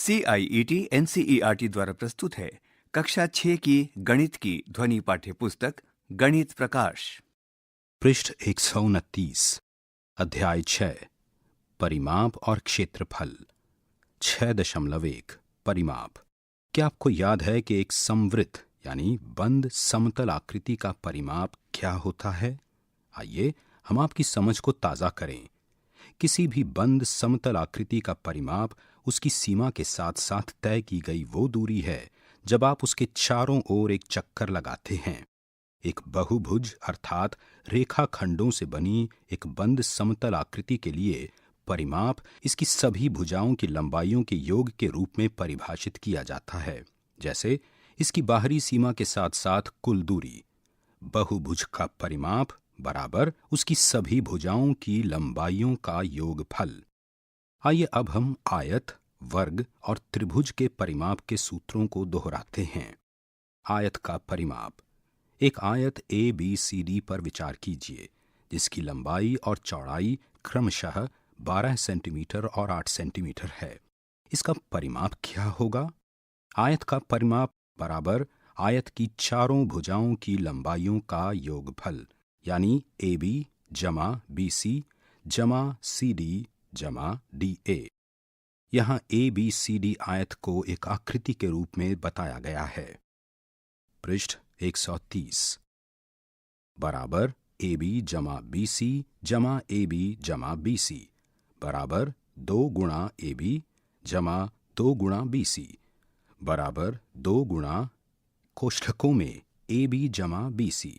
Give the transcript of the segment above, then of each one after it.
CIET NCERT द्वारा प्रस्तुत है कक्षा 6 की गणित की ध्वनि पाठ्य पुस्तक गणित प्रकाश। पृष्ठ 129 अध्याय 6 परिमाप और क्षेत्रफल 6.1 परिमाप। क्या आपको याद है कि एक समवृत्त यानी बंद समतल आकृति का परिमाप क्या होता है? आइए हम आपकी समझ को ताज़ा करें। किसी भी बंद समतल आकृति का परिमाप उसकी सीमा के साथ साथ तय की गई वो दूरी है जब आप उसके चारों ओर एक चक्कर लगाते हैं। एक बहुभुज अर्थात रेखाखंडों से बनी एक बंद समतल आकृति के लिए परिमाप इसकी सभी भुजाओं की लंबाइयों के योग के रूप में परिभाषित किया जाता है, जैसे इसकी बाहरी सीमा के साथ साथ कुल दूरी। बहुभुज का परिमाप बराबर उसकी सभी भुजाओं की लंबाइयों का योगफल। आइए अब हम आयत, वर्ग और त्रिभुज के परिमाप के सूत्रों को दोहराते हैं। आयत का परिमाप। एक आयत ABCD पर विचार कीजिए जिसकी लंबाई और चौड़ाई क्रमशः 12 सेंटीमीटर और 8 सेंटीमीटर है। इसका परिमाप क्या होगा? आयत का परिमाप बराबर आयत की चारों भुजाओं की लंबाइयों का योगफल, यानी AB जमा BC जमा CD जमा DA। यहाँ ABCD आयत को एक आकृति के रूप में बताया गया है। पृष्ठ 130 बराबर AB जमा BC जमा AB जमा BC बराबर 2 गुणा AB जमा 2 गुणा BC बराबर 2 गुणा कोष्ठकों में AB जमा BC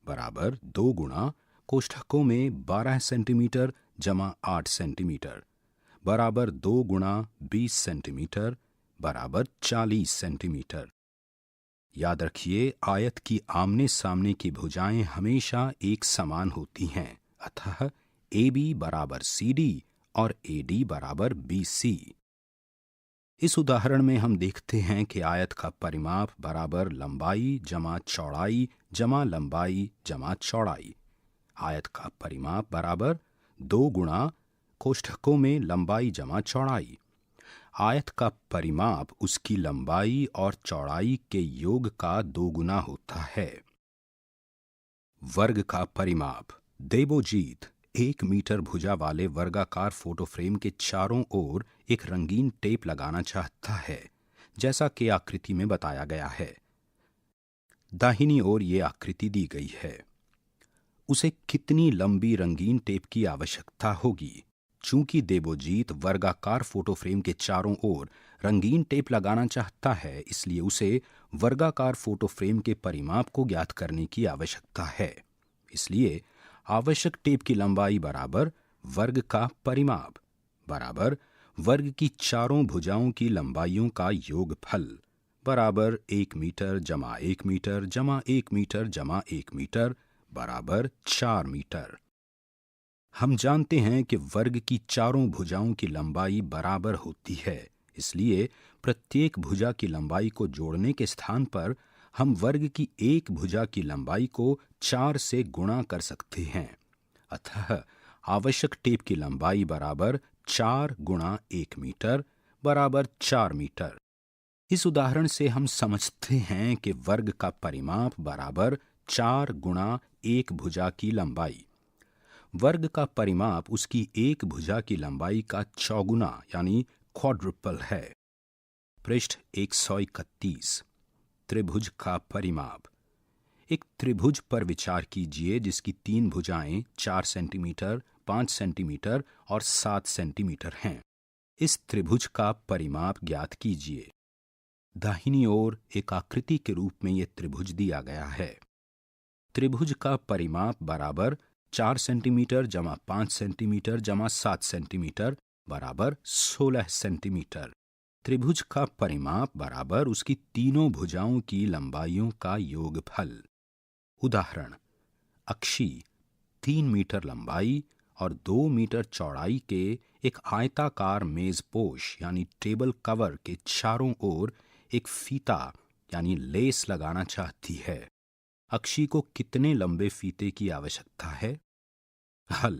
बराबर 2 गुणा कोष्ठकों में 12 सेंटीमीटर जमा 8 सेंटीमीटर बराबर 2 गुणा 20 सेंटीमीटर बराबर 40 सेंटीमीटर। याद रखिए, आयत की आमने सामने की भुजाएं हमेशा एक समान होती हैं, अतः AB बराबर CD और AD बराबर BC। इस उदाहरण में हम देखते हैं कि आयत का परिमाप बराबर लंबाई जमा चौड़ाई जमा लंबाई जमा चौड़ाई। आयत का परिमाप बराबर 2 गुणा कोष्ठकों में लंबाई जमा चौड़ाई। आयत का परिमाप उसकी लंबाई और चौड़ाई के योग का 2 गुना होता है। वर्ग का परिमाप। देवोजीत 1 मीटर भुजा वाले वर्गाकार फोटो फ्रेम के चारों ओर एक रंगीन टेप लगाना चाहता है, जैसा कि आकृति में बताया गया है। दाहिनी ओर ये आकृति दी गई है। उसे कितनी लंबी रंगीन टेप की आवश्यकता होगी? चूंकि देवोजीत वर्गाकार फोटो फ्रेम के चारों ओर रंगीन टेप लगाना चाहता है, इसलिए उसे वर्गाकार फोटो फ्रेम के परिमाप को ज्ञात करने की आवश्यकता है। इसलिए आवश्यक टेप की लंबाई बराबर वर्ग का परिमाप बराबर वर्ग की चारों भुजाओं की लंबाइयों का योगफल बराबर 1 मीटर जमा 1 मीटर जमा 1 मीटर जमा 1 मीटर बराबर 4 मीटर। हम जानते हैं कि वर्ग की चारों भुजाओं की लंबाई बराबर होती है, इसलिए प्रत्येक भुजा की लंबाई को जोड़ने के स्थान पर हम वर्ग की एक भुजा की लंबाई को 4 से गुणा कर सकते हैं। अतः आवश्यक टेप की लंबाई बराबर 4 गुणा 1 मीटर बराबर 4 मीटर। इस उदाहरण से हम समझते हैं कि वर्ग का परिमाप बराबर 4 गुणा एक भुजा की लंबाई। वर्ग का परिमाप उसकी एक भुजा की लंबाई का चौगुना यानी क्वाड्रुपल है। पृष्ठ 131 त्रिभुज का परिमाप। एक त्रिभुज पर विचार कीजिए जिसकी 3 भुजाएं 4 सेंटीमीटर 5 सेंटीमीटर और 7 सेंटीमीटर हैं। इस त्रिभुज का परिमाप ज्ञात कीजिए। दाहिनी ओर एक आकृति के रूप में यह त्रिभुज दिया गया है। त्रिभुज का परिमाप बराबर 4 सेंटीमीटर जमा 5 सेंटीमीटर जमा 7 सेंटीमीटर बराबर 16 सेंटीमीटर। त्रिभुज का परिमाप बराबर उसकी तीनों भुजाओं की लंबाइयों का योगफल। उदाहरण: अक्षी 3 मीटर लंबाई और 2 मीटर चौड़ाई के एक आयताकार मेजपोश यानी टेबल कवर के चारों ओर एक फीता यानी लेस लगाना चाहती है। अक्षी को कितने लंबे फीते की आवश्यकता है? हल: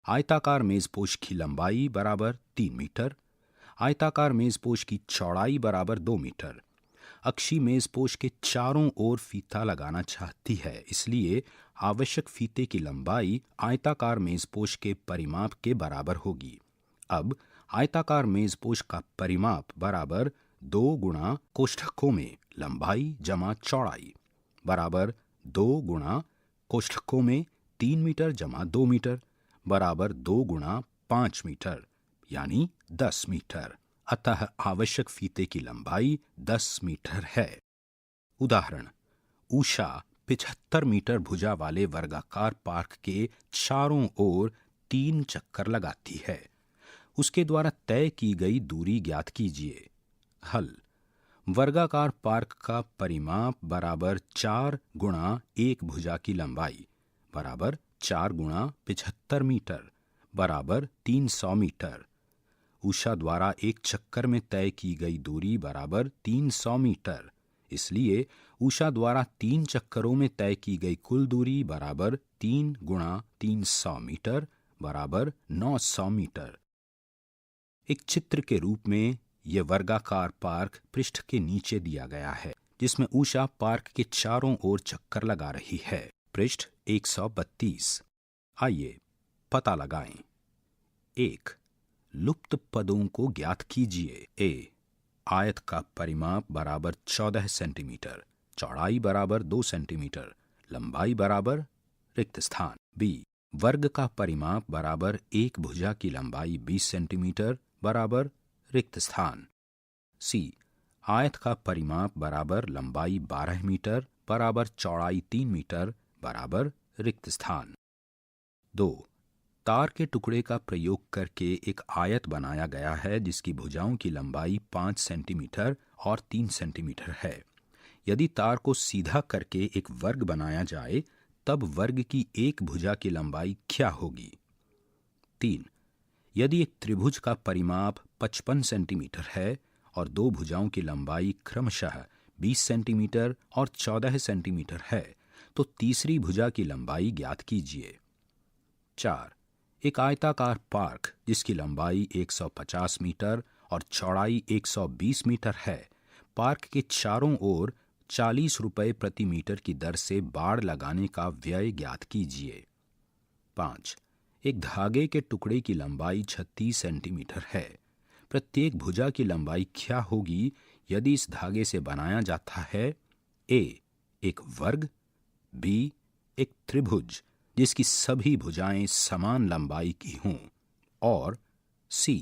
आयताकार मेजपोश की लंबाई बराबर 3 मीटर, आयताकार मेजपोश की चौड़ाई बराबर 2 मीटर। अक्षी मेजपोश के चारों ओर फीता लगाना चाहती है, इसलिए आवश्यक फीते की लंबाई आयताकार मेजपोश के परिमाप के बराबर होगी। अब आयताकार मेजपोश का परिमाप बराबर 2 गुणा कोष्ठकों में लंबाई जमा चौड़ाई बराबर 2 गुणा कोष्ठकों में 3 मीटर जमा 2 मीटर बराबर 2 गुणा 5 मीटर यानी 10 मीटर। अतः आवश्यक फीते की लंबाई 10 मीटर है। उदाहरण, उषा 75 मीटर भुजा वाले वर्गाकार पार्क के चारों ओर 3 चक्कर लगाती है। उसके द्वारा तय की गई दूरी ज्ञात कीजिए। हल: वर्गाकार पार्क का परिमाप बराबर 4 गुणा 1 भुजा की लंबाई बराबर 4 गुणा 75 मीटर बराबर 300 मीटर। उषा द्वारा एक चक्कर में तय की गई दूरी बराबर 300 मीटर, इसलिए उषा द्वारा 3 चक्करों में तय की गई कुल दूरी बराबर 3 गुणा 300 मीटर बराबर 900 मीटर। एक चित्र के रूप में यह वर्गाकार पार्क पृष्ठ के नीचे दिया गया है, जिसमें उषा पार्क के चारों ओर चक्कर लगा रही है। पृष्ठ 132। आइए पता लगाएं। 1. लुप्त पदों को ज्ञात कीजिए। ए. आयत का परिमाप बराबर 14 सेंटीमीटर, चौड़ाई बराबर 2 सेंटीमीटर, लंबाई बराबर रिक्त स्थान। बी. वर्ग का परिमाप बराबर एक भुजा की लंबाई 20 सेंटीमीटर बराबर रिक्त स्थान। सी. आयत का परिमाप बराबर लंबाई 12 मीटर बराबर चौड़ाई 3 मीटर बराबर रिक्त स्थान। 2. तार के टुकड़े का प्रयोग करके एक आयत बनाया गया है जिसकी भुजाओं की लंबाई 5 सेंटीमीटर और 3 सेंटीमीटर है। यदि तार को सीधा करके एक वर्ग बनाया जाए तब वर्ग की एक भुजा की लंबाई क्या होगी? 3. यदि एक त्रिभुज का परिमाप 55 सेंटीमीटर है और दो भुजाओं की लंबाई क्रमशः 20 सेंटीमीटर और 14 सेंटीमीटर है तो तीसरी भुजा की लंबाई ज्ञात कीजिए। 4. एक आयताकार पार्क जिसकी लंबाई 150 मीटर और चौड़ाई 120 मीटर है, पार्क के चारों ओर 40 रुपये प्रति मीटर की दर से बाड़ लगाने का व्यय ज्ञात कीजिए। 5. एक धागे के टुकड़े की लंबाई 36 सेंटीमीटर है। प्रत्येक भुजा की लंबाई क्या होगी यदि इस धागे से बनाया जाता है? ए. एक वर्ग। बी. एक त्रिभुज जिसकी सभी भुजाएं समान लंबाई की हों। और सी.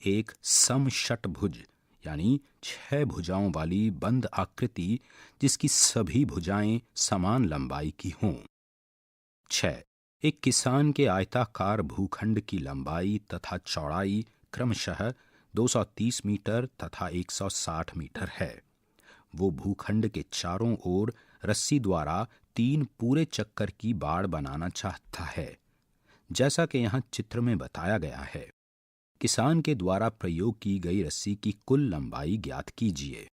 एक समषटभुज यानी 6 भुजाओं वाली बंद आकृति जिसकी सभी भुजाएं समान लंबाई की हों। 6. एक किसान के आयताकार भूखंड की लंबाई तथा चौड़ाई क्रमशः 230 मीटर तथा 160 मीटर है। वो भूखंड के चारों ओर रस्सी द्वारा 3 पूरे चक्कर की बाड़ बनाना चाहता है, जैसा कि यहाँ चित्र में बताया गया है। किसान के द्वारा प्रयोग की गई रस्सी की कुल लंबाई ज्ञात कीजिए।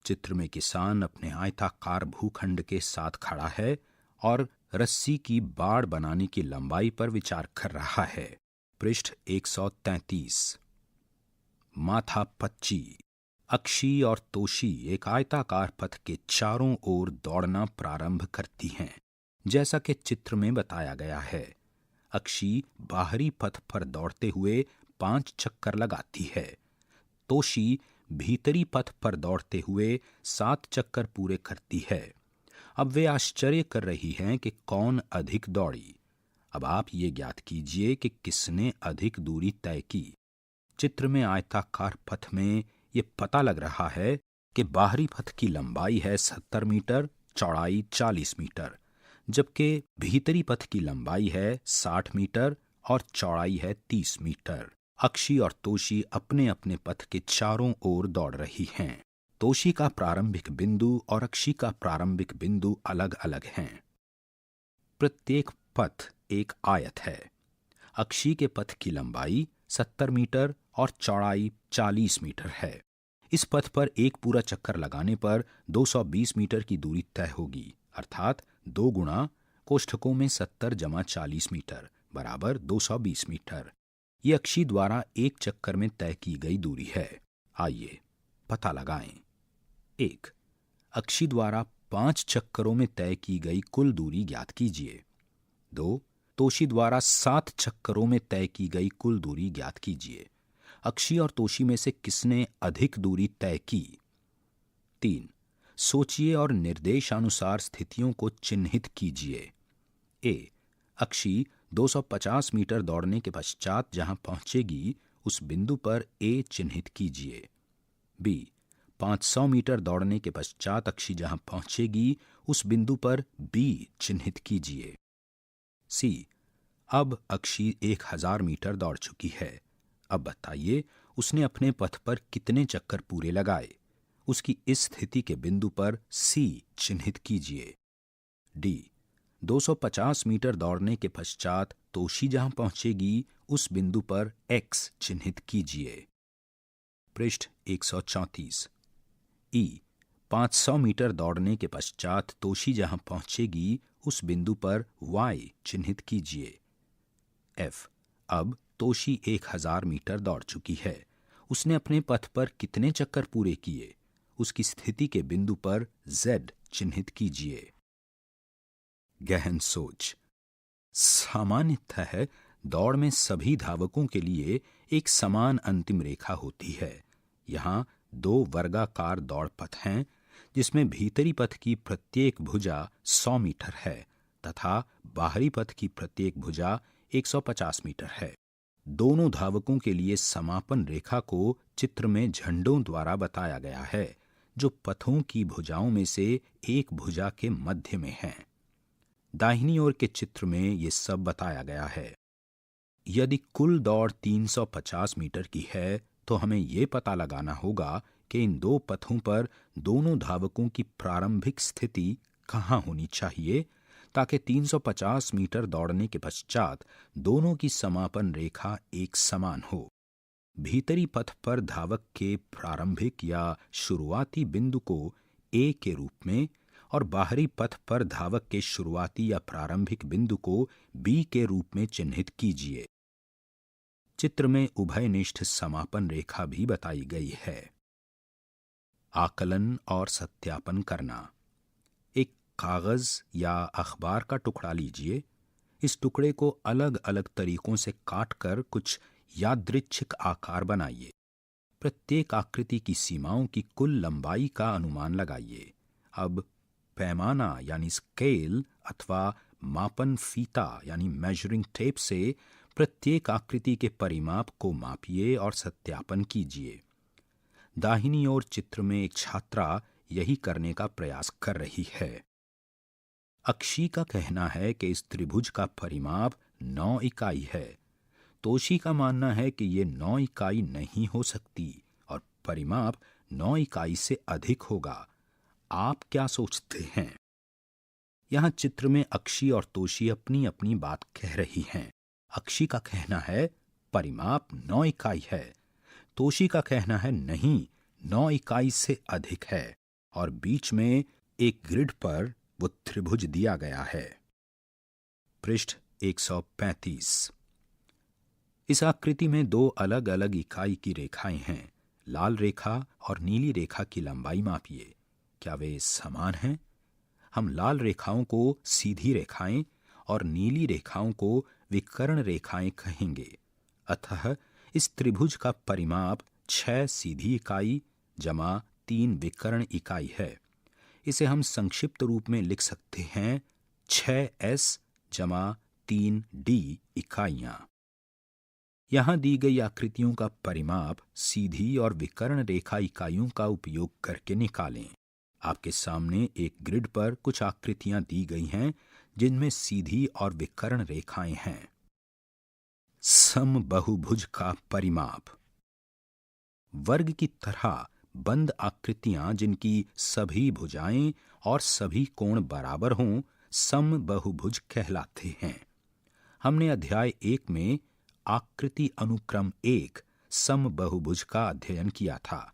चित्र में किसान अपने आयताकार भूखंड के साथ खड़ा है और रस्सी की बाड़ बनाने की लंबाई पर विचार कर रहा है। पृष्ठ 133। माथापच्ची। अक्षी और तोशी एक आयताकार पथ के चारों ओर दौड़ना प्रारंभ करती हैं, जैसा कि चित्र में बताया गया है। अक्षी बाहरी पथ पर दौड़ते हुए 5 चक्कर लगाती है। तोशी भीतरी पथ पर दौड़ते हुए 7 चक्कर पूरे करती है। अब वे आश्चर्य कर रही हैं कि कौन अधिक दौड़ी। अब आप ये ज्ञात कीजिए कि किसने अधिक दूरी तय की। चित्र में आयताकार पथ में ये पता लग रहा है कि बाहरी पथ की लंबाई है 70 मीटर, चौड़ाई 40 मीटर, जबकि भीतरी पथ की लंबाई है 60 मीटर और चौड़ाई है 30 मीटर। अक्षी और तोशी अपने अपने पथ के चारों ओर दौड़ रही हैं। तोशी का प्रारंभिक बिंदु और अक्षी का प्रारंभिक बिंदु अलग अलग हैं। प्रत्येक पथ एक आयत है। अक्षी के पथ की लंबाई 70 मीटर और चौड़ाई 40 मीटर है। इस पथ पर एक पूरा चक्कर लगाने पर 220 मीटर की दूरी तय होगी, अर्थात 2 गुणा कोष्ठकों में 70 जमा 40 मीटर बराबर 220 मीटर। ये अक्षी द्वारा एक चक्कर में तय की गई दूरी है। आइए पता लगाएं। 1. अक्षी द्वारा 5 चक्करों में तय की गई कुल दूरी ज्ञात कीजिए। 2. तोशी द्वारा 7 चक्करों में तय की गई कुल दूरी ज्ञात कीजिए। अक्षी और तोशी में से किसने अधिक दूरी तय की? 3. सोचिए और निर्देशानुसार स्थितियों को चिन्हित कीजिए। ए. अक्षी 250 मीटर दौड़ने के पश्चात जहां पहुंचेगी उस बिंदु पर ए चिन्हित कीजिए। बी. 500 मीटर दौड़ने के पश्चात अक्षी जहां पहुंचेगी उस बिंदु पर बी चिन्हित कीजिए। सी. अब अक्षी 1000 मीटर दौड़ चुकी है। अब बताइए उसने अपने पथ पर कितने चक्कर पूरे लगाए। उसकी इस स्थिति के बिंदु पर सी चिन्हित कीजिए। डी. 250 मीटर दौड़ने के पश्चात तोशी जहां पहुंचेगी उस बिंदु पर एक्स चिन्हित कीजिए। पृष्ठ 134। ई. 500 मीटर दौड़ने के पश्चात तोशी जहां पहुंचेगी उस बिंदु पर वाई चिन्हित कीजिए। एफ. अब तोशी 1000 मीटर दौड़ चुकी है। उसने अपने पथ पर कितने चक्कर पूरे किए। उसकी स्थिति के बिंदु पर जेड चिन्हित कीजिए। गहन सोच। सामान्यतः दौड़ में सभी धावकों के लिए एक समान अंतिम रेखा होती है। यहाँ 2 वर्गाकार दौड़ पथ हैं जिसमें भीतरी पथ की प्रत्येक भुजा 100 मीटर है तथा बाहरी पथ की प्रत्येक भुजा 150 मीटर है। दोनों धावकों के लिए समापन रेखा को चित्र में झंडों द्वारा बताया गया है जो पथों की भुजाओं में से एक भुजा के मध्य में है। दाहिनी ओर के चित्र में ये सब बताया गया है। यदि कुल दौड़ 350 मीटर की है तो हमें ये पता लगाना होगा कि इन 2 पथों पर दोनों धावकों की प्रारंभिक स्थिति कहाँ होनी चाहिए ताकि 350 मीटर दौड़ने के पश्चात दोनों की समापन रेखा एक समान हो। भीतरी पथ पर धावक के प्रारंभिक या शुरुआती बिंदु को ए के रूप में और बाहरी पथ पर धावक के शुरुआती या प्रारंभिक बिंदु को बी के रूप में चिन्हित कीजिए। चित्र में उभयनिष्ठ समापन रेखा भी बताई गई है। आकलन और सत्यापन करना। एक कागज या अखबार का टुकड़ा लीजिए। इस टुकड़े को अलग अलग तरीकों से काटकर कुछ यादृच्छिक आकार बनाइए। प्रत्येक आकृति की सीमाओं की कुल लंबाई का अनुमान लगाइए। अब पैमाना यानी स्केल अथवा मापन फीता यानी मेजरिंग टेप से प्रत्येक आकृति के परिमाप को मापिए और सत्यापन कीजिए। दाहिनी ओर चित्र में एक छात्रा यही करने का प्रयास कर रही है। अक्षी का कहना है कि इस त्रिभुज का परिमाप 9 इकाई है। तोशी का मानना है कि ये 9 इकाई नहीं हो सकती और परिमाप 9 इकाई से अधिक होगा। आप क्या सोचते हैं? यहाँ चित्र में अक्षी और तोशी अपनी अपनी बात कह रही हैं। अक्षी का कहना है परिमाप 9 इकाई है। तोशी का कहना है नहीं, 9 इकाई से अधिक है और बीच में एक ग्रिड पर वो त्रिभुज दिया गया है। पृष्ठ 135। इस आकृति में 2 अलग अलग इकाई की रेखाएं हैं। लाल रेखा और नीली रेखा की लंबाई मापिए। क्या वे समान हैं? हम लाल रेखाओं को सीधी रेखाएं और नीली रेखाओं को विकर्ण रेखाएं कहेंगे। अतः इस त्रिभुज का परिमाप 6 सीधी इकाई जमा 3 विकर्ण इकाई है। इसे हम संक्षिप्त रूप में लिख सकते हैं 6s जमा 3d इकाइयां। यहां दी गई आकृतियों का परिमाप सीधी और विकर्ण रेखा इकाइयों का उपयोग करके निकालें। आपके सामने एक ग्रिड पर कुछ आकृतियां दी गई हैं जिनमें सीधी और विकर्ण रेखाएं हैं। समबहुभुज का परिमाप। वर्ग की तरह बंद आकृतियां जिनकी सभी भुजाएं और सभी कोण बराबर हों समबहुभुज कहलाते हैं। हमने अध्याय 1 में आकृति अनुक्रम 1 समबहुभुज का अध्ययन किया था।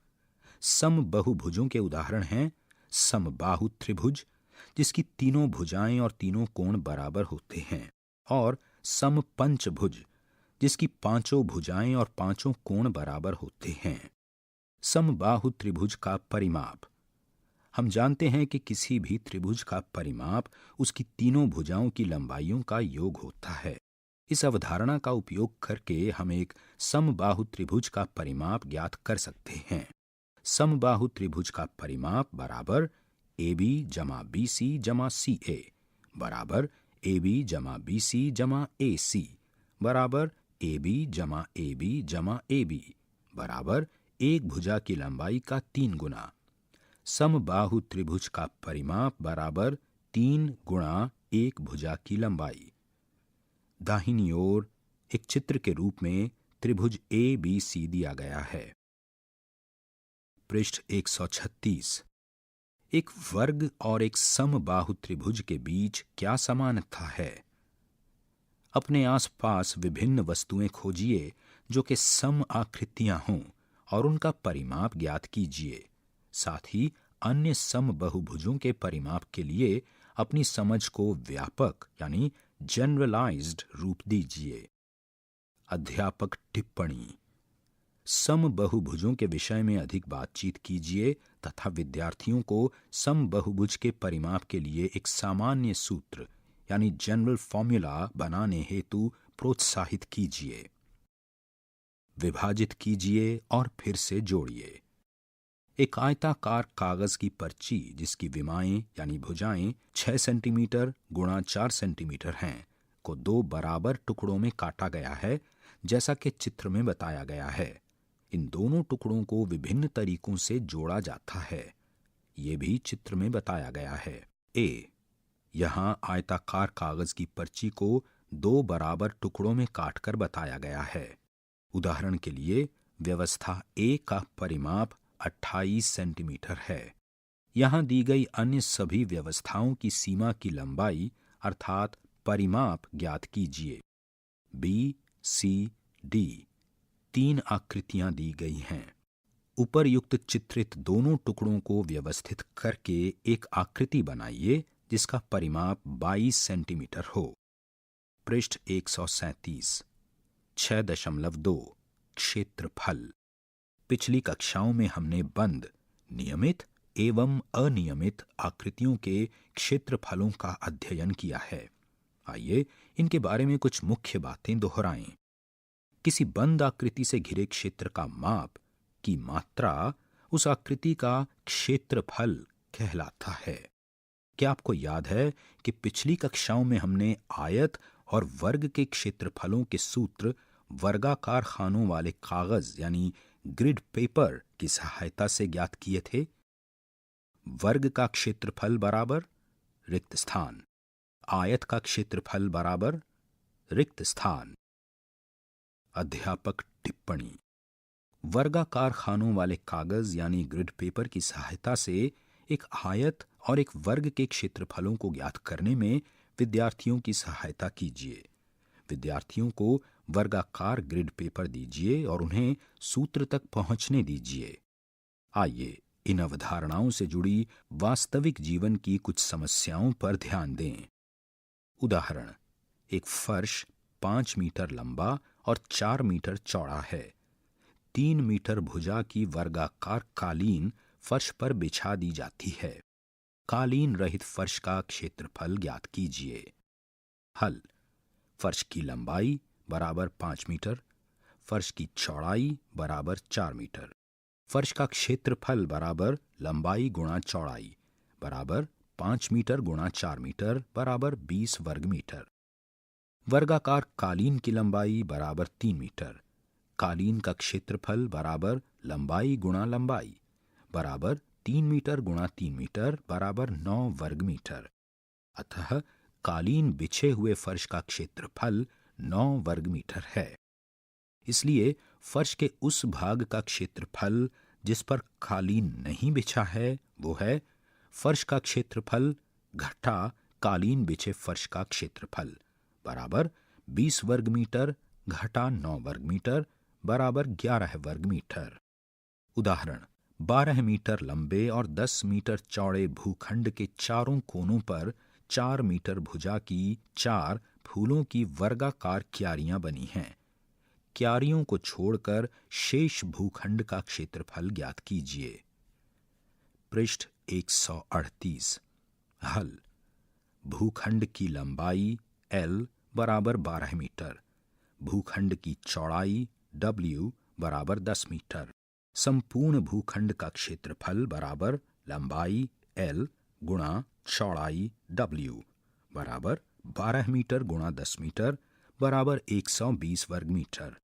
समबहुभुजों के उदाहरण हैं समबाहु त्रिभुज जिसकी तीनों भुजाएं और तीनों कोण बराबर होते हैं और समपंचभुज जिसकी पांचों भुजाएं और पांचों कोण बराबर होते हैं। समबाहु त्रिभुज का परिमाप। हम जानते हैं कि किसी भी त्रिभुज का परिमाप उसकी तीनों भुजाओं की लंबाइयों का योग होता है। इस अवधारणा का उपयोग करके हम एक समबाहु त्रिभुज का परिमाप ज्ञात कर सकते हैं। समबाहु त्रिभुज का परिमाप बराबर AB जमा BC जमा CA बराबर AB जमा BC जमा AC बराबर AB जमा AB जमा AB बराबर एक भुजा की लंबाई का 3 गुना। समबाहु त्रिभुज का परिमाप बराबर 3 गुणा एक भुजा की लंबाई। दाहिनी ओर एक चित्र के रूप में त्रिभुज ABC दिया गया है। पृष्ठ 136। एक वर्ग और एक समबाहु त्रिभुज के बीच क्या समानता है? अपने आसपास विभिन्न वस्तुएं खोजिए जो कि सम आकृतियां हों और उनका परिमाप ज्ञात कीजिए। साथ ही अन्य समबहुभुजों के परिमाप के लिए अपनी समझ को व्यापक यानी जनरलाइज्ड रूप दीजिए। अध्यापक टिप्पणी। समबहुभुजों के विषय में अधिक बातचीत कीजिए तथा विद्यार्थियों को समबहुभुज के परिमाप के लिए एक सामान्य सूत्र यानी जनरल फॉर्मूला बनाने हेतु प्रोत्साहित कीजिए। विभाजित कीजिए और फिर से जोड़िए। एक आयताकार कागज की पर्ची जिसकी विमाएं यानी भुजाएं 6 सेंटीमीटर गुणा 4 सेंटीमीटर हैं को 2 बराबर टुकड़ों में काटा गया है जैसा कि चित्र में बताया गया है। इन दोनों टुकड़ों को विभिन्न तरीकों से जोड़ा जाता है। ये भी चित्र में बताया गया है। ए, यहाँ आयताकार कागज की पर्ची को 2 बराबर टुकड़ों में काटकर बताया गया है। उदाहरण के लिए व्यवस्था ए का परिमाप 28 सेंटीमीटर है। यहाँ दी गई अन्य सभी व्यवस्थाओं की सीमा की लंबाई अर्थात परिमाप ज्ञात कीजिए। बी, सी, डी 3 आकृतियां दी गई हैं। उपरयुक्त चित्रित दोनों टुकड़ों को व्यवस्थित करके एक आकृति बनाइए जिसका परिमाप 22 सेंटीमीटर हो। पृष्ठ 137। 6.2 क्षेत्रफल। पिछली कक्षाओं में हमने बंद, नियमित एवं अनियमित आकृतियों के क्षेत्रफलों का अध्ययन किया है। आइए इनके बारे में कुछ मुख्य बातें दोहराएं। किसी बंद आकृति से घिरे क्षेत्र का माप की मात्रा उस आकृति का क्षेत्रफल कहलाता है। क्या आपको याद है कि पिछली कक्षाओं में हमने आयत और वर्ग के क्षेत्रफलों के सूत्र वर्गाकार खानों वाले कागज यानी ग्रिड पेपर की सहायता से ज्ञात किए थे? वर्ग का क्षेत्रफल बराबर रिक्त स्थान, आयत का क्षेत्रफल बराबर रिक्त स्थान। अध्यापक टिप्पणी। वर्गाकार खानों वाले कागज यानी ग्रिड पेपर की सहायता से एक आयत और एक वर्ग के क्षेत्रफलों को ज्ञात करने में विद्यार्थियों की सहायता कीजिए। विद्यार्थियों को वर्गाकार ग्रिड पेपर दीजिए और उन्हें सूत्र तक पहुंचने दीजिए। आइए इन अवधारणाओं से जुड़ी वास्तविक जीवन की कुछ समस्याओं पर ध्यान दें। उदाहरण, एक फर्श 5 मीटर लंबा और 4 मीटर चौड़ा है। 3 मीटर भुजा की वर्गाकार कालीन फर्श पर बिछा दी जाती है। कालीन रहित फर्श का क्षेत्रफल ज्ञात कीजिए। हल। फर्श की लंबाई बराबर 5 मीटर, फर्श की चौड़ाई बराबर 4 मीटर। फर्श का क्षेत्रफल बराबर लंबाई गुणा चौड़ाई बराबर 5 मीटर गुणा 4 मीटर बराबर 20 वर्ग मीटर। वर्गाकार कालीन की लंबाई बराबर 3 मीटर। कालीन का क्षेत्रफल बराबर लंबाई गुणा लंबाई बराबर 3 मीटर गुणा 3 मीटर बराबर 9 वर्ग मीटर। अतः कालीन बिछे हुए फर्श का क्षेत्रफल 9 वर्ग मीटर है। इसलिए फर्श के उस भाग का क्षेत्रफल जिस पर कालीन नहीं बिछा है वो है फर्श का क्षेत्रफल घटा कालीन बिछे फर्श का क्षेत्रफल बराबर 20 वर्ग मीटर घटा 9 वर्ग मीटर बराबर 11 वर्ग मीटर। उदाहरण, 12 मीटर लंबे और 10 मीटर चौड़े भूखंड के चारों कोनों पर 4 मीटर भुजा की 4 फूलों की वर्गाकार क्यारियां बनी हैं। क्यारियों को छोड़कर शेष भूखंड का क्षेत्रफल ज्ञात कीजिए। पृष्ठ 138। हल। भूखंड की लंबाई L बराबर 12 मीटर, भूखंड की चौड़ाई W बराबर 10 मीटर, संपूर्ण भूखंड का क्षेत्रफल बराबर लंबाई L गुणा चौड़ाई W बराबर 12 मीटर गुणा 10 मीटर बराबर 120 वर्ग मीटर।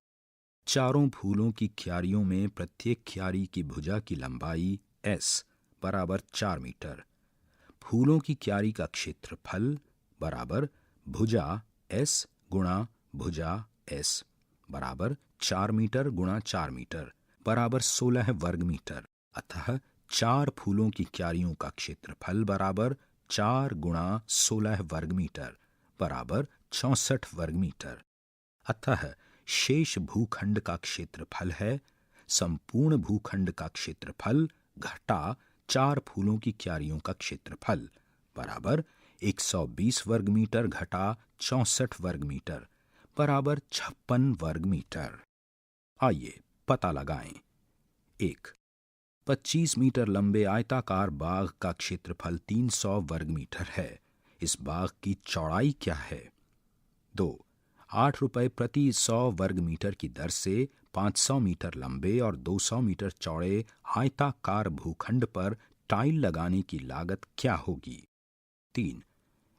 चारों फूलों की क्यारियों में प्रत्येक क्यारी की भुजा की लंबाई S बराबर 4 मीटर। फूलों की क्यारी का क्षेत्रफल बराबर भुजा S गुणा भुजा S बराबर 4 मीटर गुणा 4 मीटर बराबर 16 वर्ग मीटर। अतः 4 फूलों की क्यारियों का क्षेत्रफल बराबर 4 गुणा 16 वर्ग मीटर बराबर 64 वर्ग मीटर। अतः शेष भूखंड का क्षेत्रफल है संपूर्ण भूखंड का क्षेत्रफल घटा 4 फूलों की क्यारियों का क्षेत्रफल बराबर 120 वर्ग मीटर घटा 64 वर्ग मीटर बराबर 56 वर्ग मीटर। आइए पता लगाएं। 1. 25 मीटर लंबे आयताकार बाग का क्षेत्रफल 300 वर्ग मीटर है। इस बाग की चौड़ाई क्या है? 2. 8 रुपए प्रति 100 वर्ग मीटर की दर से 500 मीटर लंबे और 200 मीटर चौड़े आयताकार भूखंड पर टाइल लगाने की लागत क्या होगी? 3.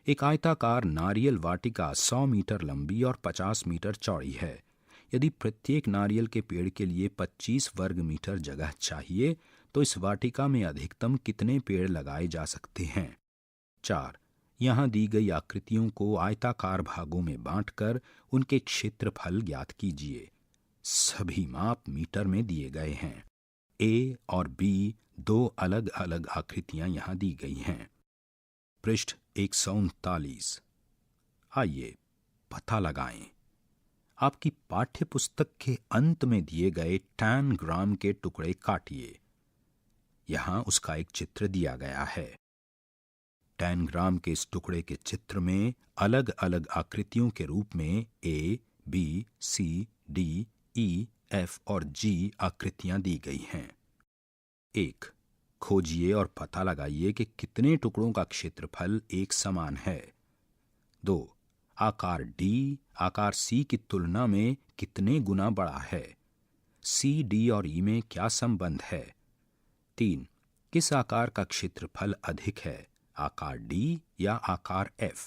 एक आयताकार नारियल वाटिका 100 मीटर लंबी और 50 मीटर चौड़ी है। यदि प्रत्येक नारियल के पेड़ के लिए 25 वर्ग मीटर जगह चाहिए तो इस वाटिका में अधिकतम कितने पेड़ लगाए जा सकते हैं? 4. यहाँ दी गई आकृतियों को आयताकार भागों में बांटकर उनके क्षेत्रफल ज्ञात कीजिए। सभी माप मीटर में दिए गए हैं। A और B 2 अलग अलग आकृतियां यहाँ दी गई हैं। पृष्ठ 139। आइए पता लगाएं। आपकी पाठ्य पुस्तक के अंत में दिए गए 10 ग्राम के टुकड़े काटिए। यहां उसका एक चित्र दिया गया है। 10 ग्राम के इस टुकड़े के चित्र में अलग अलग आकृतियों के रूप में A, B, C, D, E, F और G आकृतियां दी गई हैं। 1. खोजिए और पता लगाइए कि कितने टुकड़ों का क्षेत्रफल एक समान है। 2. आकार D आकार C की तुलना में कितने गुना बड़ा है? C, D और E में क्या संबंध है? 3. किस आकार का क्षेत्रफल अधिक है, आकार D या आकार F?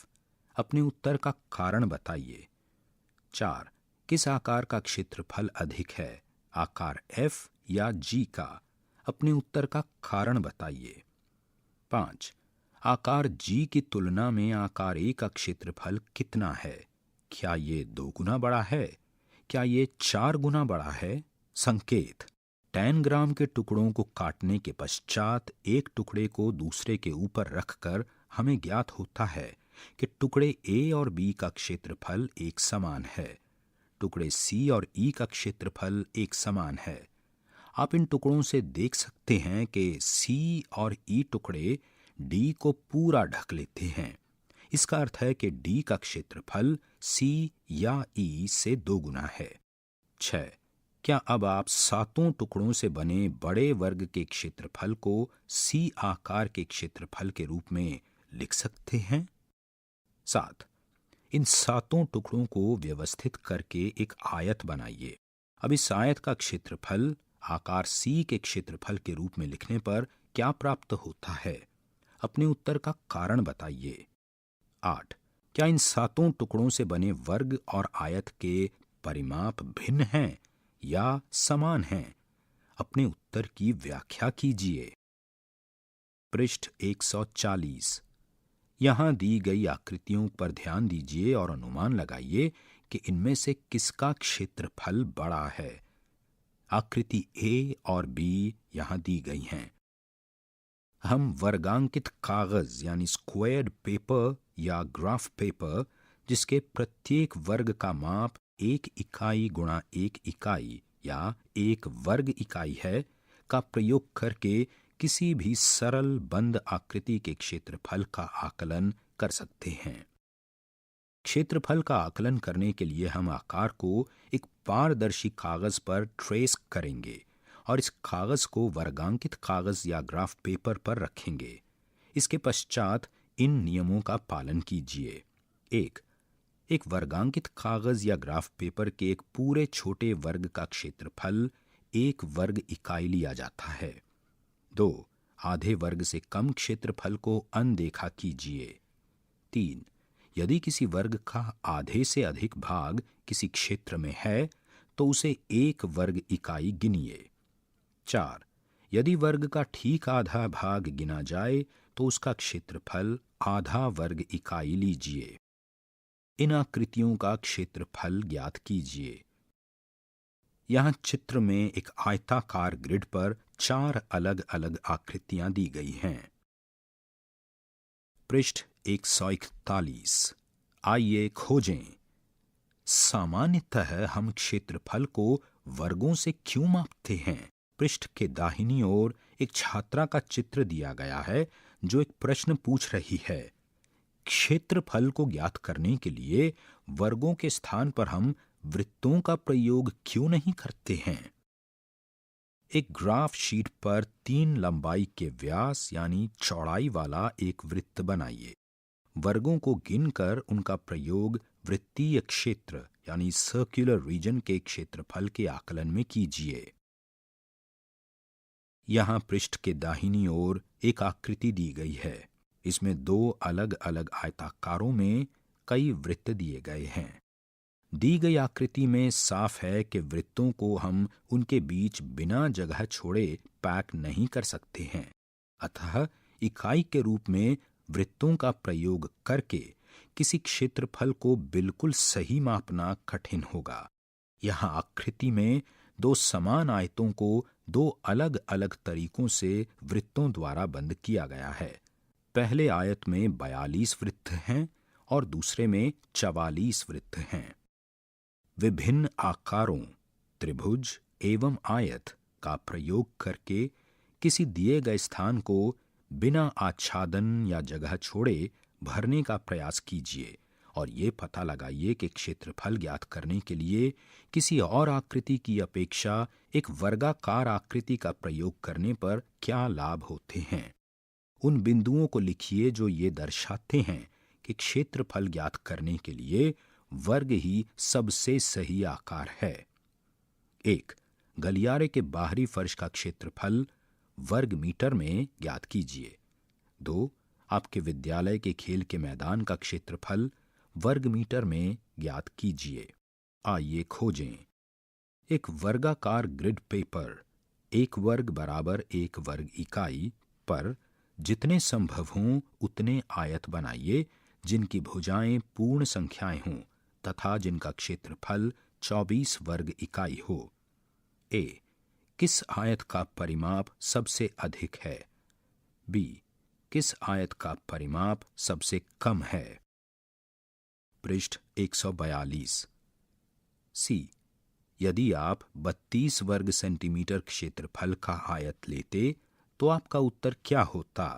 अपने उत्तर का कारण बताइए। 4. किस आकार का क्षेत्रफल अधिक है, आकार F या G का? अपने उत्तर का कारण बताइए। 5. आकार G की तुलना में आकार A का क्षेत्रफल कितना है? क्या ये 2 गुना बड़ा है? क्या ये 4 गुना बड़ा है? संकेत: 10 ग्राम के टुकड़ों को काटने के पश्चात एक टुकड़े को दूसरे के ऊपर रखकर हमें ज्ञात होता है कि टुकड़े A और B का क्षेत्रफल एक समान है। टुकड़े C और E का क्षेत्रफल एक समान है। आप इन टुकड़ों से देख सकते हैं कि C और E टुकड़े D को पूरा ढक लेते हैं। इसका अर्थ है कि D का क्षेत्रफल C या E से 2 गुना है। 6. क्या अब आप 7 टुकड़ों से बने बड़े वर्ग के क्षेत्रफल को C आकार के क्षेत्रफल के रूप में लिख सकते हैं? 7. इन 7 टुकड़ों को व्यवस्थित करके एक आयत बनाइए। अब इस आयत का क्षेत्रफल आकार C के क्षेत्रफल के रूप में लिखने पर क्या प्राप्त होता है? अपने उत्तर का कारण बताइए। 8. क्या इन 7 टुकड़ों से बने वर्ग और आयत के परिमाप भिन्न हैं या समान हैं? अपने उत्तर की व्याख्या कीजिए। पृष्ठ 140। यहां दी गई आकृतियों पर ध्यान दीजिए और अनुमान लगाइए कि इनमें से किसका क्षेत्रफल बड़ा है। आकृति A और B यहां दी गई हैं। हम वर्गांकित कागज यानी स्क्वायर्ड पेपर या ग्राफ पेपर, जिसके प्रत्येक वर्ग का माप 1 इकाई गुणा 1 इकाई या 1 वर्ग इकाई है, का प्रयोग करके किसी भी सरल बंद आकृति के क्षेत्रफल का आकलन कर सकते हैं। क्षेत्रफल का आकलन करने के लिए हम आकार को एक पारदर्शी कागज पर ट्रेस करेंगे और इस कागज को वर्गांकित कागज या ग्राफ पेपर पर रखेंगे। इसके पश्चात इन नियमों का पालन कीजिए। एक वर्गांकित कागज या ग्राफ पेपर के एक पूरे छोटे वर्ग का क्षेत्रफल 1 वर्ग इकाई लिया जाता है। 2 आधे वर्ग से कम क्षेत्रफल को अनदेखा कीजिए। 3 यदि किसी वर्ग का आधे से अधिक भाग किसी क्षेत्र में है तो उसे 1 वर्ग इकाई गिनिए। 4 यदि वर्ग का ठीक आधा भाग गिना जाए तो उसका क्षेत्रफल आधा वर्ग इकाई लीजिए। इन आकृतियों का क्षेत्रफल ज्ञात कीजिए। यहां चित्र में एक आयताकार ग्रिड पर 4 अलग अलग आकृतियां दी गई हैं। पृष्ठ 141। आइए खोजें। सामान्यतः हम क्षेत्रफल को वर्गों से क्यों मापते हैं? पृष्ठ के दाहिनी ओर एक छात्रा का चित्र दिया गया है जो एक प्रश्न पूछ रही है। क्षेत्रफल को ज्ञात करने के लिए वर्गों के स्थान पर हम वृत्तों का प्रयोग क्यों नहीं करते हैं? एक ग्राफ शीट पर 3 लंबाई के व्यास यानी चौड़ाई वाला एक वृत्त बनाइए। वर्गों को गिनकर उनका प्रयोग वृत्तीय क्षेत्र यानी सर्कुलर रीजन के क्षेत्रफल के आकलन में कीजिए। यहां पृष्ठ के दाहिनी ओर एक आकृति दी गई है। इसमें 2 अलग अलग आयताकारों में कई वृत्त दिए गए हैं। दी गई आकृति में साफ है कि वृत्तों को हम उनके बीच बिना जगह छोड़े पैक नहीं कर सकते हैं। अतः इकाई के रूप में वृत्तों का प्रयोग करके किसी क्षेत्रफल को बिल्कुल सही मापना कठिन होगा। यहाँ आकृति में 2 समान आयतों को 2 अलग अलग तरीकों से वृत्तों द्वारा बंद किया गया है। पहले आयत में 42 वृत्त हैं और दूसरे में 44 वृत्त हैं। विभिन्न आकारों त्रिभुज एवं आयत का प्रयोग करके किसी दिए गए स्थान को बिना आच्छादन या जगह छोड़े भरने का प्रयास कीजिए और ये पता लगाइए कि क्षेत्रफल ज्ञात करने के लिए किसी और आकृति की अपेक्षा एक वर्गाकार आकृति का प्रयोग करने पर क्या लाभ होते हैं। उन बिंदुओं को लिखिए जो ये दर्शाते हैं कि क्षेत्रफल ज्ञात करने के लिए वर्ग ही सबसे सही आकार है। 1 गलियारे के बाहरी फर्श का क्षेत्रफल वर्ग मीटर में ज्ञात कीजिए। 2 आपके विद्यालय के खेल के मैदान का क्षेत्रफल वर्ग मीटर में ज्ञात कीजिए। आइए खोजें। एक वर्गाकार ग्रिड पेपर 1 वर्ग बराबर 1 वर्ग इकाई पर जितने संभव हों उतने आयत बनाइए जिनकी भुजाएं पूर्ण संख्याएं हों तथा जिनका क्षेत्रफल 24 वर्ग इकाई हो। ए किस आयत का परिमाप सबसे अधिक है? बी किस आयत का परिमाप सबसे कम है? पृष्ठ 142। सी यदि आप 32 वर्ग सेंटीमीटर क्षेत्रफल का आयत लेते तो आपका उत्तर क्या होता?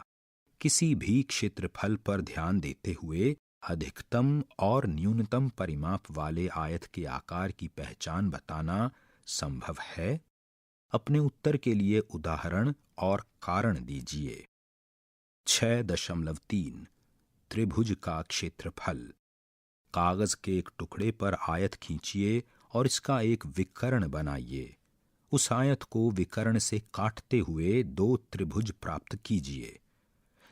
किसी भी क्षेत्रफल पर ध्यान देते हुए अधिकतम और न्यूनतम परिमाप वाले आयत के आकार की पहचान बताना संभव है? अपने उत्तर के लिए उदाहरण और कारण दीजिए। 6.3 त्रिभुज का क्षेत्रफल। कागज के एक टुकड़े पर आयत खींचिए और इसका एक विकर्ण बनाइए। उस आयत को विकर्ण से काटते हुए 2 त्रिभुज प्राप्त कीजिए।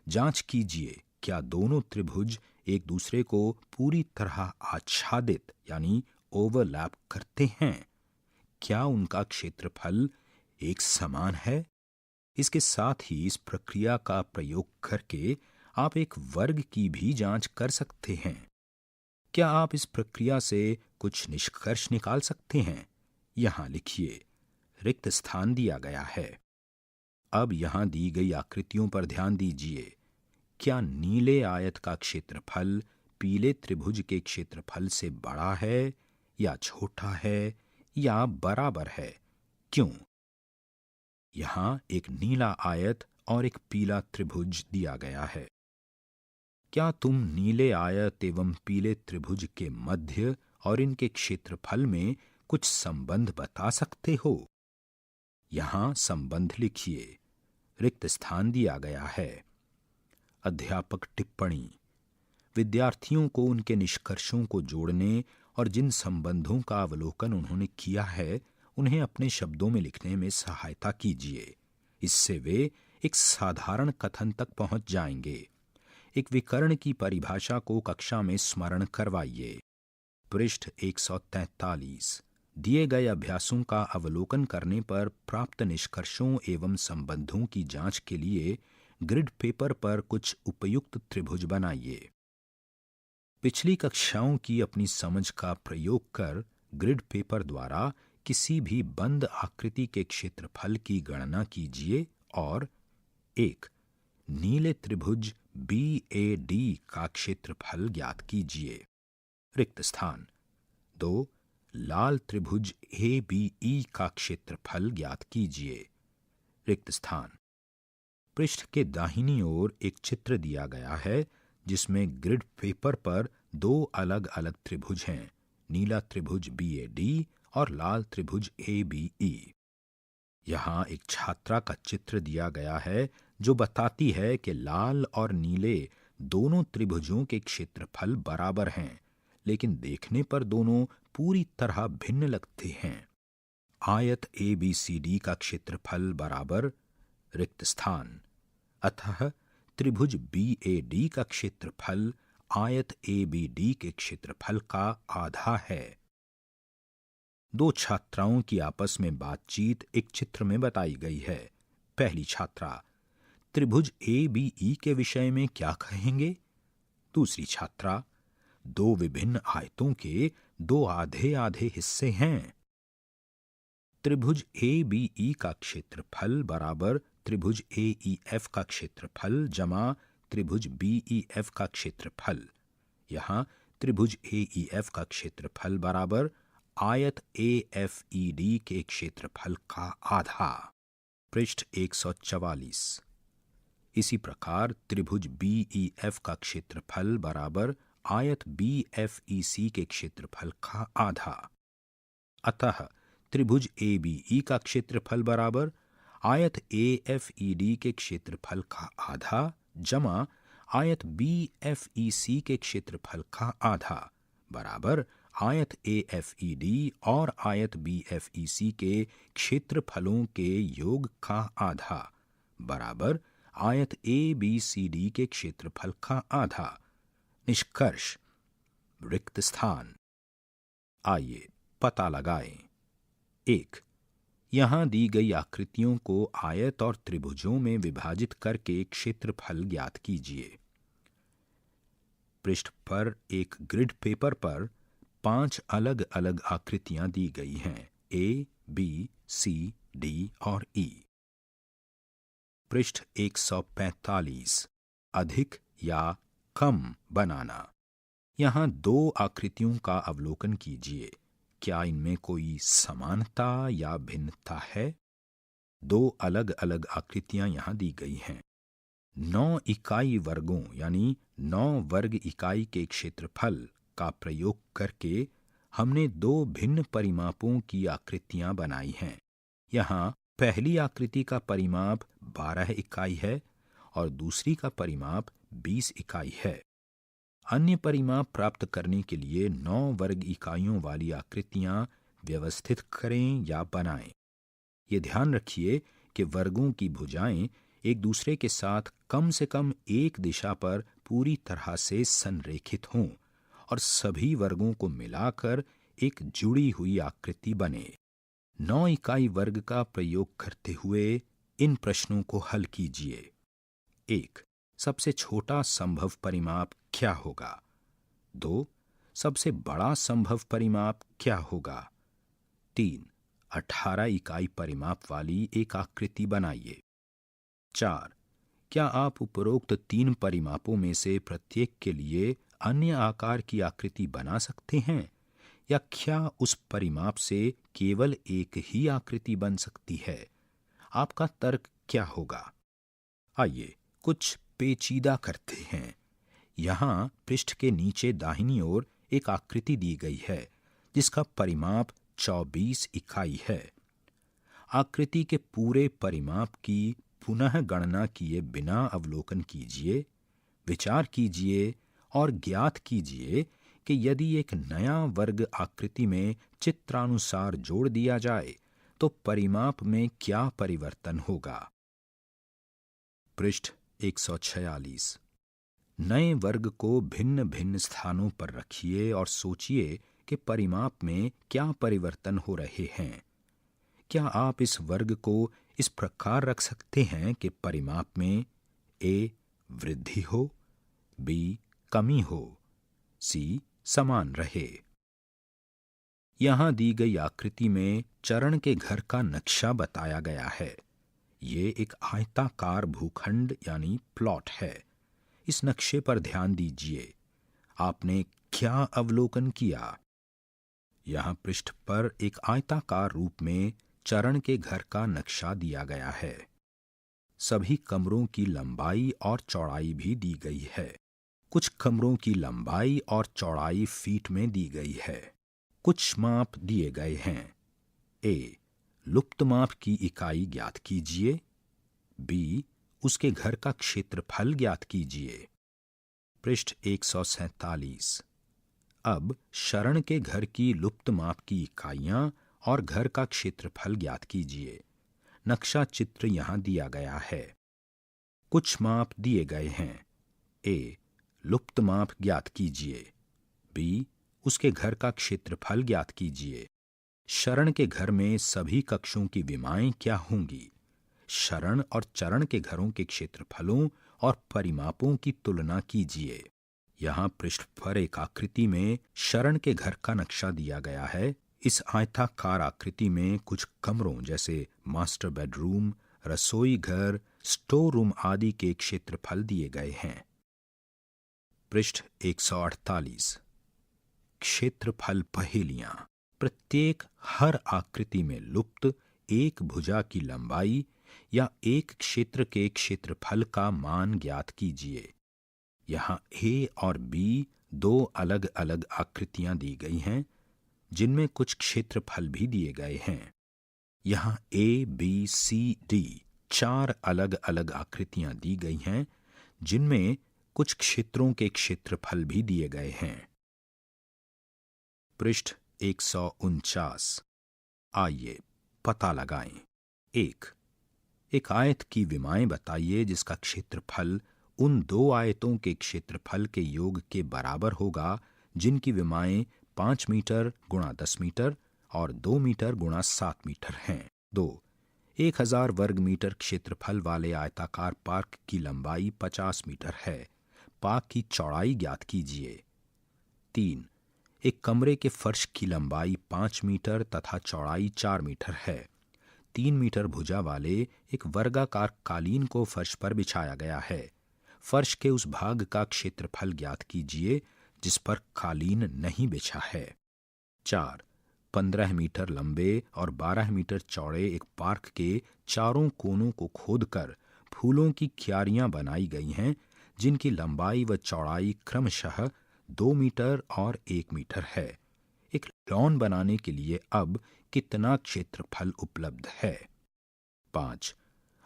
जांच कीजिए क्या दोनों त्रिभुज एक दूसरे को पूरी तरह आच्छादित यानी ओवरलैप करते हैं। क्या उनका क्षेत्रफल एक समान है? इसके साथ ही इस प्रक्रिया का प्रयोग करके आप एक वर्ग की भी जांच कर सकते हैं। क्या आप इस प्रक्रिया से कुछ निष्कर्ष निकाल सकते हैं? यहां लिखिए। रिक्त स्थान दिया गया है। अब यहां दी गई आकृतियों पर ध्यान दीजिए। क्या नीले आयत का क्षेत्रफल पीले त्रिभुज के क्षेत्रफल से बड़ा है या छोटा है या बराबर है? क्यों? यहां एक नीला आयत और एक पीला त्रिभुज दिया गया है। क्या तुम नीले आयत एवं पीले त्रिभुज के मध्य और इनके क्षेत्रफल में कुछ संबंध बता सकते हो? यहां संबंध लिखिए। रिक्त स्थान दिया गया है। अध्यापक टिप्पणी। विद्यार्थियों को उनके निष्कर्षों को जोड़ने और जिन संबंधों का अवलोकन उन्होंने किया है उन्हें अपने शब्दों में लिखने में सहायता कीजिए। इससे वे एक साधारण कथन तक पहुंच जाएंगे। एक विकर्ण की परिभाषा को कक्षा में स्मरण करवाइए। पृष्ठ 143। दिए गए अभ्यासों का अवलोकन करने पर प्राप्त निष्कर्षों एवं संबंधों की जांच के लिए ग्रिड पेपर पर कुछ उपयुक्त त्रिभुज बनाइए। पिछली कक्षाओं की अपनी समझ का प्रयोग कर ग्रिड पेपर द्वारा किसी भी बंद आकृति के क्षेत्रफल की गणना कीजिए और 1. नीले त्रिभुज BAD का क्षेत्रफल ज्ञात कीजिए। रिक्त स्थान। 2. लाल त्रिभुज ABE का क्षेत्रफल ज्ञात कीजिए। रिक्त स्थान। पृष्ठ के दाहिनी ओर एक चित्र दिया गया है जिसमें ग्रिड पेपर पर दो अलग अलग त्रिभुज हैं, नीला त्रिभुज BAD और लाल त्रिभुज ABE। यहाँ एक छात्रा का चित्र दिया गया है जो बताती है कि लाल और नीले दोनों त्रिभुजों के क्षेत्रफल बराबर हैं, लेकिन देखने पर दोनों पूरी तरह भिन्न लगते हैं। आयत ABCD का क्षेत्रफल बराबर रिक्त स्थान, अतः त्रिभुज BAD का क्षेत्रफल आयत ABD के क्षेत्रफल का आधा है। दो छात्राओं की आपस में बातचीत एक चित्र में बताई गई है। पहली छात्रा, त्रिभुज ABE के विषय में क्या कहेंगे? दूसरी छात्रा, दो विभिन्न आयतों के दो आधे आधे हिस्से हैं। त्रिभुज ABE का क्षेत्रफल बराबर त्रिभुज AEF का क्षेत्रफल जमा त्रिभुज BEF का क्षेत्रफल। यहाँ त्रिभुज AEF का क्षेत्रफल बराबर आयत AFED के क्षेत्रफल का आधा। पृष्ठ 144। इसी प्रकार त्रिभुज BEF का क्षेत्रफल बराबर आयत BFEC के क्षेत्रफल का आधा। अतः त्रिभुज ABE का क्षेत्रफल बराबर आयत AFED के क्षेत्रफल का आधा जमा आयत BFEC के क्षेत्रफल का आधा बराबर आयत AFED और आयत BFEC के क्षेत्रफलों के योग का आधा बराबर आयत ABCD के क्षेत्रफल का आधा। निष्कर्ष। रिक्त स्थान। आइए पता लगाएं। 1. यहां दी गई आकृतियों को आयत और त्रिभुजों में विभाजित करके क्षेत्रफल ज्ञात कीजिए। पृष्ठ पर एक ग्रिड पेपर पर 5 अलग अलग आकृतियां दी गई हैं, A, B, C, D और E। पृष्ठ 145। अधिक या कम बनाना। यहां दो आकृतियों का अवलोकन कीजिए। क्या इनमें कोई समानता या भिन्नता है? दो अलग अलग आकृतियां यहां दी गई हैं। 9 इकाई वर्गों यानी 9 वर्ग इकाई के क्षेत्रफल का प्रयोग करके हमने दो भिन्न परिमापों की आकृतियां बनाई हैं। यहाँ पहली आकृति का परिमाप 12 इकाई है और दूसरी का परिमाप 20 इकाई है। अन्य परिमाप प्राप्त करने के लिए 9 वर्ग इकाइयों वाली आकृतियां व्यवस्थित करें या बनाएं। ये ध्यान रखिए कि वर्गों की भुजाएं एक दूसरे के साथ कम से कम एक दिशा पर पूरी तरह से संरेखित हों और सभी वर्गों को मिलाकर एक जुड़ी हुई आकृति बने। 9 इकाई वर्ग का प्रयोग करते हुए इन प्रश्नों को हल कीजिए। 1. सबसे छोटा संभव परिमाप क्या होगा? 2. सबसे बड़ा संभव परिमाप क्या होगा? 3. 18 इकाई परिमाप वाली एक आकृति बनाइए। 4. क्या आप उपरोक्त 3 परिमापों में से प्रत्येक के लिए अन्य आकार की आकृति बना सकते हैं या क्या उस परिमाप से केवल एक ही आकृति बन सकती है? आपका तर्क क्या होगा? आइए कुछ पेचीदा करते हैं। यहाँ पृष्ठ के नीचे दाहिनी ओर एक आकृति दी गई है जिसका परिमाप 24 इकाई है। आकृति के पूरे परिमाप की पुनः गणना किए बिना अवलोकन कीजिए, विचार कीजिए और ज्ञात कीजिए कि यदि एक नया वर्ग आकृति में चित्रानुसार जोड़ दिया जाए तो परिमाप में क्या परिवर्तन होगा। पृष्ठ 146। नए वर्ग को भिन्न भिन्न स्थानों पर रखिए और सोचिए कि परिमाप में क्या परिवर्तन हो रहे हैं। क्या आप इस वर्ग को इस प्रकार रख सकते हैं कि परिमाप में ए वृद्धि हो, बी कमी हो, सी समान रहे। यहां दी गई आकृति में चरण के घर का नक्शा बताया गया है। ये एक आयताकार भूखंड यानी प्लॉट है। इस नक्शे पर ध्यान दीजिए। आपने क्या अवलोकन किया? यहां पृष्ठ पर एक आयताकार रूप में चरण के घर का नक्शा दिया गया है। सभी कमरों की लंबाई और चौड़ाई भी दी गई है। कुछ कमरों की लंबाई और चौड़ाई फीट में दी गई है। कुछ माप दिए गए हैं। ए लुप्त माप की इकाई ज्ञात कीजिए। बी उसके घर का क्षेत्रफल ज्ञात कीजिए। पृष्ठ 147। अब शरण के घर की लुप्त माप की इकाइयां और घर का क्षेत्रफल ज्ञात कीजिए। नक्शा चित्र यहां दिया गया है। कुछ माप दिए गए हैं। ए लुप्त माप ज्ञात कीजिए। बी उसके घर का क्षेत्रफल ज्ञात कीजिए। शरण के घर में सभी कक्षों की विमाएं क्या होंगी? शरण और चरण के घरों के क्षेत्रफलों और परिमापों की तुलना कीजिए। यहाँ पृष्ठ पर एक आकृति में शरण के घर का नक्शा दिया गया है। इस आयताकार आकृति में कुछ कमरों जैसे मास्टर बेडरूम, रसोई घर, स्टोर रूम आदि के क्षेत्रफल दिए गए हैं। पृष्ठ 148। क्षेत्रफल पहेलियां। प्रत्येक हर आकृति में लुप्त एक भुजा की लंबाई या एक क्षेत्र के क्षेत्रफल का मान ज्ञात कीजिए। यहाँ ए और बी दो अलग अलग आकृतियां दी गई हैं जिनमें कुछ क्षेत्रफल भी दिए गए हैं। यहाँ ए बी सी डी 4 अलग अलग आकृतियां दी गई हैं जिनमें कुछ क्षेत्रों के क्षेत्रफल भी दिए गए हैं। पृष्ठ 149। आइए पता लगाएं। एक आयत की विमाएं बताइए जिसका क्षेत्रफल उन दो आयतों के क्षेत्रफल के योग के बराबर होगा जिनकी विमाएं 5 मीटर गुणा 10 मीटर और 2 मीटर गुणा 7 मीटर हैं। 2. 1000 वर्ग मीटर क्षेत्रफल वाले आयताकार पार्क की लंबाई 50 मीटर है। पार्क की चौड़ाई ज्ञात कीजिए। 3. एक कमरे के फर्श की लंबाई 5 मीटर तथा चौड़ाई 4 मीटर है। 3 मीटर भुजा वाले एक वर्गाकार कालीन को फर्श पर बिछाया गया है। फर्श के उस भाग का क्षेत्रफल ज्ञात कीजिए जिस पर कालीन नहीं बिछा है। 4. 15 मीटर लंबे और 12 मीटर चौड़े एक पार्क के चारों कोनों को खोदकर फूलों की क्यारियां बनाई गई हैं जिनकी लंबाई व चौड़ाई क्रमशः 2 मीटर और 1 मीटर है। एक लॉन बनाने के लिए अब कितना क्षेत्रफल उपलब्ध है? 5.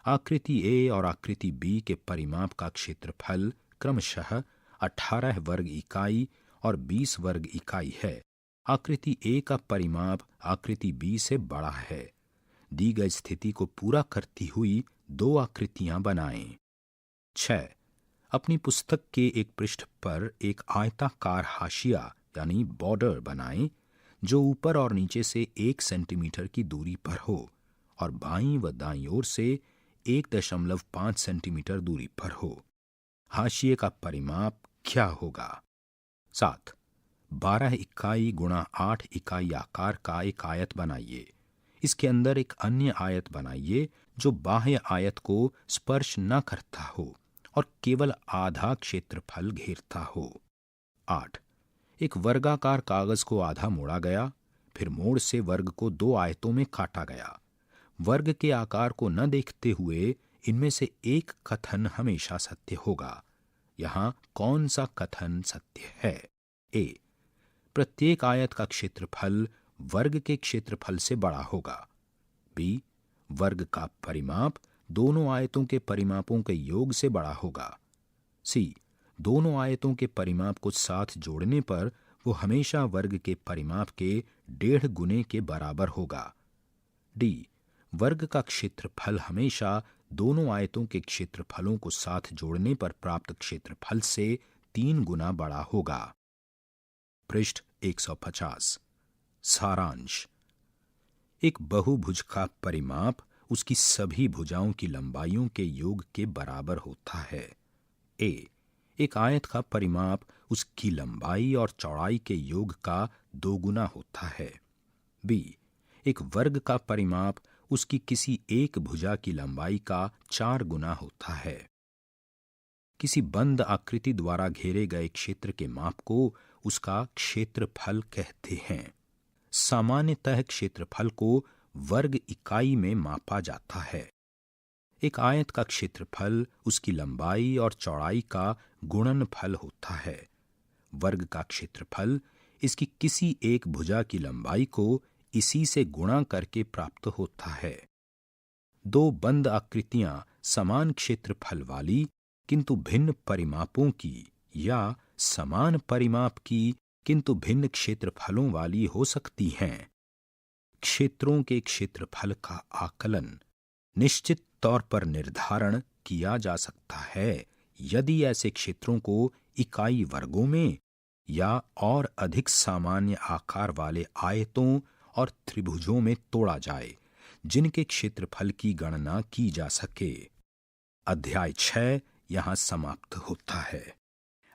आकृति ए और आकृति बी के परिमाप का क्षेत्रफल क्रमशः 18 वर्ग इकाई और 20 वर्ग इकाई है। आकृति ए का परिमाप आकृति बी से बड़ा है। दी गई स्थिति को पूरा करती हुई 2 आकृतियां बनाएं। 6. अपनी पुस्तक के एक पृष्ठ पर एक आयताकार हाशिया यानी बॉर्डर बनाएं जो ऊपर और नीचे से 1 सेंटीमीटर की दूरी पर हो और बाईं व दाईं ओर से 1.5 सेंटीमीटर दूरी पर हो। हाशिए का परिमाप क्या होगा? 7. 12 इकाई गुणा 8 इकाई आकार का एक आयत बनाइए। इसके अंदर एक अन्य आयत बनाइए जो बाह्य आयत को स्पर्श न करता हो और केवल आधा क्षेत्रफल घेरता हो। 8. एक वर्गाकार कागज को आधा मोड़ा गया, फिर मोड़ से वर्ग को 2 आयतों में काटा गया। वर्ग के आकार को न देखते हुए इनमें से एक कथन हमेशा सत्य होगा। यहाँ कौन सा कथन सत्य है? ए, प्रत्येक आयत का क्षेत्रफल वर्ग के क्षेत्रफल से बड़ा होगा। बी, वर्ग का परिमाप दोनों आयतों के परिमापों के योग से बड़ा होगा। सी, दोनों आयतों के परिमाप को साथ जोड़ने पर वो हमेशा वर्ग के परिमाप के 1.5 गुने के बराबर होगा। डी, वर्ग का क्षेत्रफल हमेशा दोनों आयतों के क्षेत्रफलों को साथ जोड़ने पर प्राप्त क्षेत्रफल से 3 गुना बड़ा होगा। पृष्ठ 150। सारांश। एक बहुभुज का परिमाप उसकी सभी भुजाओं की लंबाइयों के योग के बराबर होता है। ए, एक आयत का परिमाप उसकी लंबाई और चौड़ाई के योग का 2 गुना होता है। बी, एक वर्ग का परिमाप उसकी किसी एक भुजा की लंबाई का 4 गुना होता है। किसी बंद आकृति द्वारा घेरे गए क्षेत्र के माप को उसका क्षेत्रफल कहते हैं। सामान्यतः क्षेत्रफल को वर्ग इकाई में मापा जाता है। एक आयत का क्षेत्रफल उसकी लंबाई और चौड़ाई का गुणनफल होता है। वर्ग का क्षेत्रफल इसकी किसी एक भुजा की लंबाई को इसी से गुणा करके प्राप्त होता है। दो बंद आकृतियां समान क्षेत्रफल वाली किंतु भिन्न परिमापों की या समान परिमाप की किंतु भिन्न क्षेत्रफलों वाली हो सकती हैं। क्षेत्रों के क्षेत्रफल का आकलन निश्चित तौर पर निर्धारण किया जा सकता है यदि ऐसे क्षेत्रों को इकाई वर्गों में या और अधिक सामान्य आकार वाले आयतों और त्रिभुजों में तोड़ा जाए जिनके क्षेत्रफल की गणना की जा सके। अध्याय 6 यहां समाप्त होता है।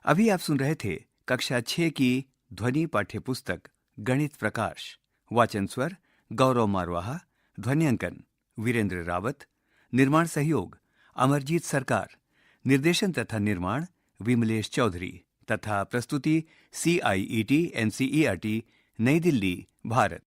अभी आप सुन रहे थे कक्षा 6 की ध्वनि पाठ्य पुस्तक गणित प्रकाश। वाचन स्वर गौरव मारवाहा, ध्वनियांकन वीरेंद्र रावत, निर्माण सहयोग अमरजीत सरकार, निर्देशन तथा निर्माण विमलेश चौधरी तथा प्रस्तुति CIET NCERT नई दिल्ली, भारत।